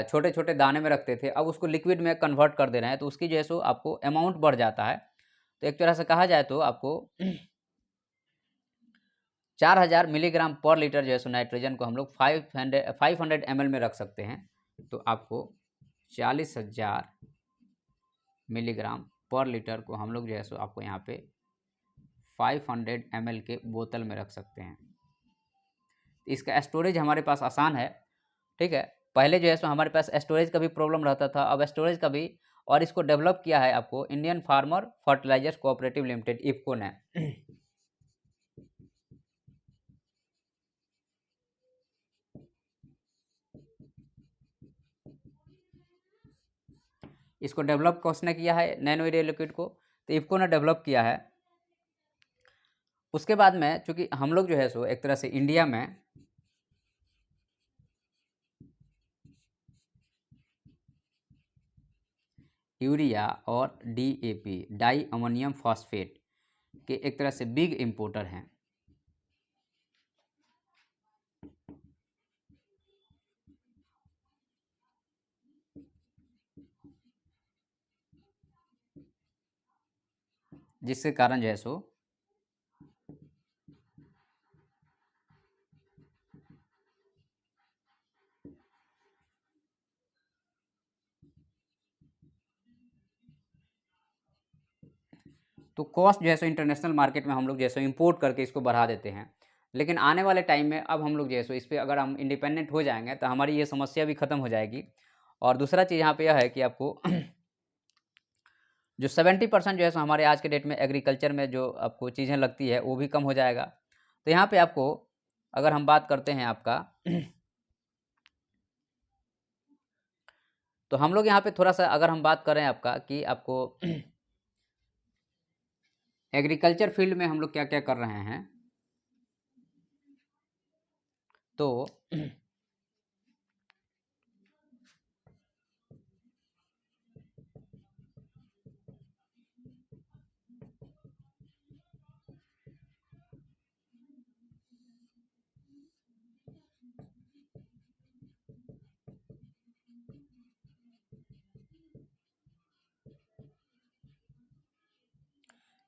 छोटे छोटे दाने में रखते थे, अब उसको लिक्विड में कन्वर्ट कर दे रहे हैं, तो उसकी जो है सो आपको अमाउंट बढ़ जाता है। तो एक तरह से कहा जाए तो आपको 4000 मिलीग्राम पर लीटर जो है सो नाइट्रोजन को हम लोग 500 ml में रख सकते हैं। तो आपको 40,000 मिलीग्राम पर लीटर को हम लोग जो है सो आपको यहाँ पे 500 ml के बोतल में रख सकते हैं। इसका स्टोरेज हमारे पास आसान है। ठीक है, पहले जो है सो हमारे पास स्टोरेज का भी प्रॉब्लम रहता था, अब स्टोरेज का भी, और इसको डेवलप किया है आपको Indian farmer fertilisers cooperative limited IFFCO ने। इसको डेवलप किसने किया है नैनो यूरिया लिक्विड को? तो इफको ने डेवलप किया है। उसके बाद में चूंकि हम लोग जो है सो एक तरह से इंडिया में यूरिया और डीएपी डाई अमोनियम फॉस्फेट के एक तरह से बिग इंपोर्टर हैं। जिसके कारण जो है सो तो कॉस्ट जो है सो इंटरनेशनल मार्केट में हम लोग जैसे इंपोर्ट करके इसको बढ़ा देते हैं, लेकिन आने वाले टाइम में अब हम लोग जो है सो इस पर अगर हम इंडिपेंडेंट हो जाएंगे तो हमारी ये समस्या भी ख़त्म हो जाएगी। और दूसरा चीज़ यहाँ पे यह है कि आपको जो 70% जो है सो हमारे आज के डेट में एग्रीकल्चर में जो आपको चीज़ें लगती है वो भी कम हो जाएगा। तो यहाँ पे आपको अगर हम बात करते हैं आपका तो हम लोग यहाँ पे थोड़ा सा अगर हम बात करें आपका कि आपको एग्रीकल्चर फील्ड में हम लोग क्या क्या कर रहे हैं, तो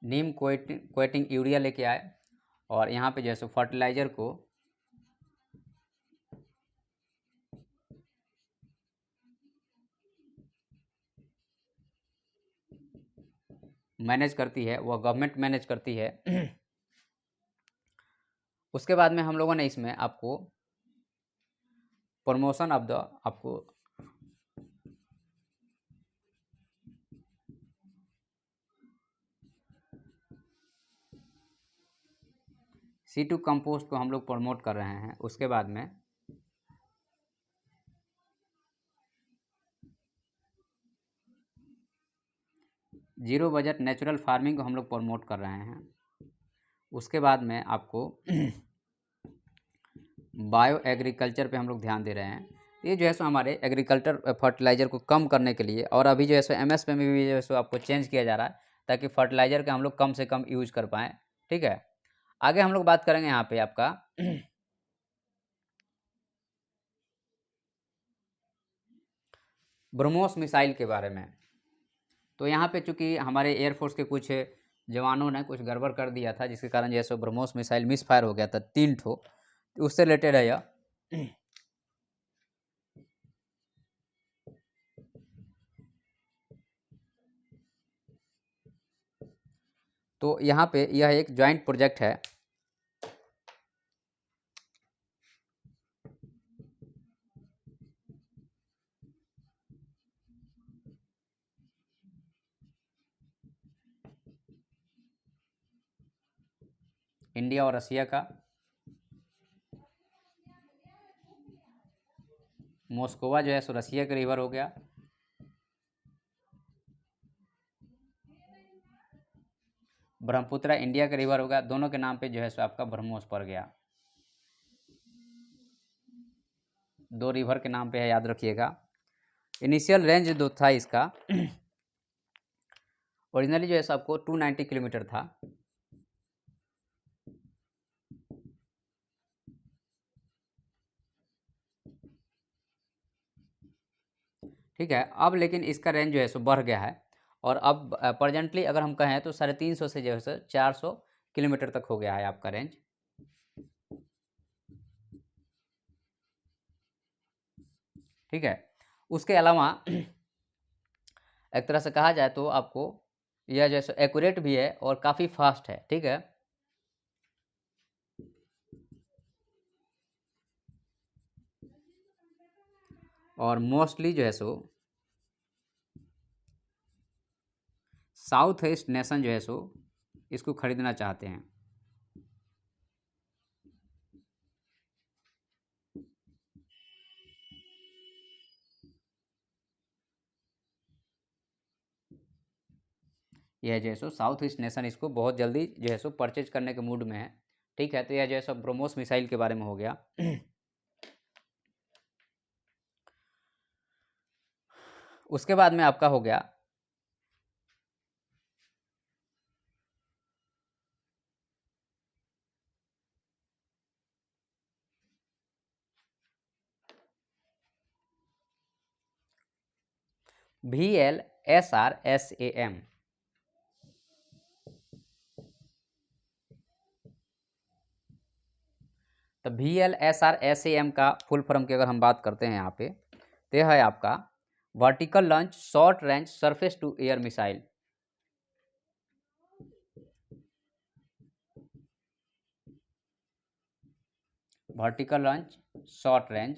नीम कोटिंग यूरिया लेके आए और यहाँ पे जैसे फर्टिलाइज़र को मैनेज करती है, वह गवर्नमेंट मैनेज करती है। उसके बाद में हम लोगों ने इसमें आपको प्रमोशन ऑफ द आपको C2 कंपोस्ट को हम लोग प्रमोट कर रहे हैं। उसके बाद में जीरो बजट नेचुरल फार्मिंग को हम लोग प्रमोट कर रहे हैं। उसके बाद में आपको बायो एग्रीकल्चर पे हम लोग ध्यान दे रहे हैं। ये जो है सो हमारे एग्रीकल्चर फर्टिलाइज़र को कम करने के लिए, और अभी जो है सो MS में भी जो है सो आपको चेंज किया जा रहा है ताकि फर्टिलाइज़र का हम लोग कम से कम यूज कर पाएँ। ठीक है, आगे हम लोग बात करेंगे यहाँ पे आपका ब्रह्मोस मिसाइल के बारे में। तो यहाँ पे चूँकि हमारे एयरफोर्स के कुछ जवानों ने कुछ गड़बड़ कर दिया था, जिसके कारण जैसे ब्रह्मोस मिसाइल मिस फायर हो गया था 3 ठो, उससे रिलेटेड है यह। तो यहाँ पे यह एक जॉइंट प्रोजेक्ट है। इंडिया और रसिया का। मोस्कोवा जो है सो रसिया का रिवर हो गया। ब्रह्मपुत्रा इंडिया का रिवर होगा। दोनों के नाम पे जो है सो आपका ब्रह्मोस पड़ गया। 2 रिवर के नाम पे है, याद रखिएगा। इनिशियल रेंज जो था इसका ओरिजिनली जो है सो आपको 290 किलोमीटर था। ठीक है, अब लेकिन इसका रेंज जो है सो बढ़ गया है, और अब प्रेजेंटली अगर हम कहें तो 350 से जो है सो 400 किलोमीटर तक हो गया है आपका रेंज। ठीक है, उसके अलावा एक तरह से कहा जाए तो आपको यह जैसे एक्यूरेट भी है और काफ़ी फास्ट है। ठीक है, और मोस्टली जो है सो साउथ ईस्ट नेशन जो है सो इसको खरीदना चाहते हैं। यह जो है सो साउथ ईस्ट नेशन इसको बहुत जल्दी जो है सो परचेज करने के मूड में है। ठीक है, तो यह जो है सो ब्रह्मोस मिसाइल के बारे में हो गया। उसके बाद में आपका हो गया VLSRSAM। तो VLSRSAM का फुल फॉर्म की अगर हम बात करते हैं यहाँ पे, तो यह है आपका vertical launch short range surface to air missile. Vertical launch short range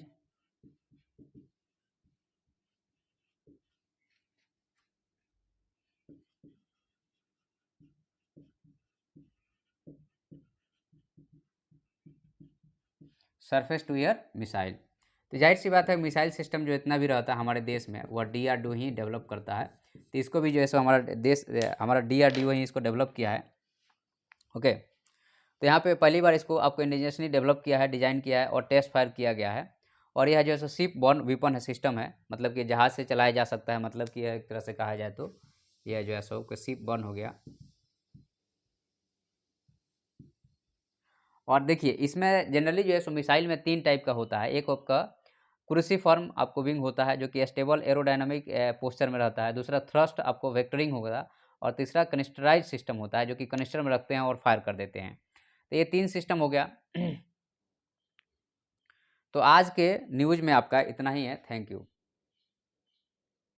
surface to air missile. तो जाहिर सी बात है मिसाइल सिस्टम जो इतना भी रहता है हमारे देश में वह DRDO ही डेवलप करता है। तो इसको भी जो है सो हमारा DRDO ही इसको डेवलप किया है। ओके, तो यहाँ पे पहली बार इसको आपको इंडिजिनियसली डेवलप किया है, डिज़ाइन किया है और टेस्ट फायर किया गया है। और यह जो है so ship born weapon system है, मतलब कि जहाज़ से चलाया जा सकता है, मतलब कि एक तरह से कहा जाए तो यह जो है सो शिप बॉर्न हो गया। और देखिए इसमें जनरली जो है सो मिसाइल में 3 टाइप का होता है। एक आपका क्रूसीफॉर्म आपको विंग होता है जो कि स्टेबल एरोडायनामिक पोस्चर में रहता है। दूसरा थ्रस्ट आपको वेक्टरिंग होगा और तीसरा कनिस्टराइज सिस्टम होता है जो कि कनिस्टर में रखते हैं और फायर कर देते हैं। तो ये 3 सिस्टम हो गया। तो आज के न्यूज़ में आपका इतना ही है। Thank you.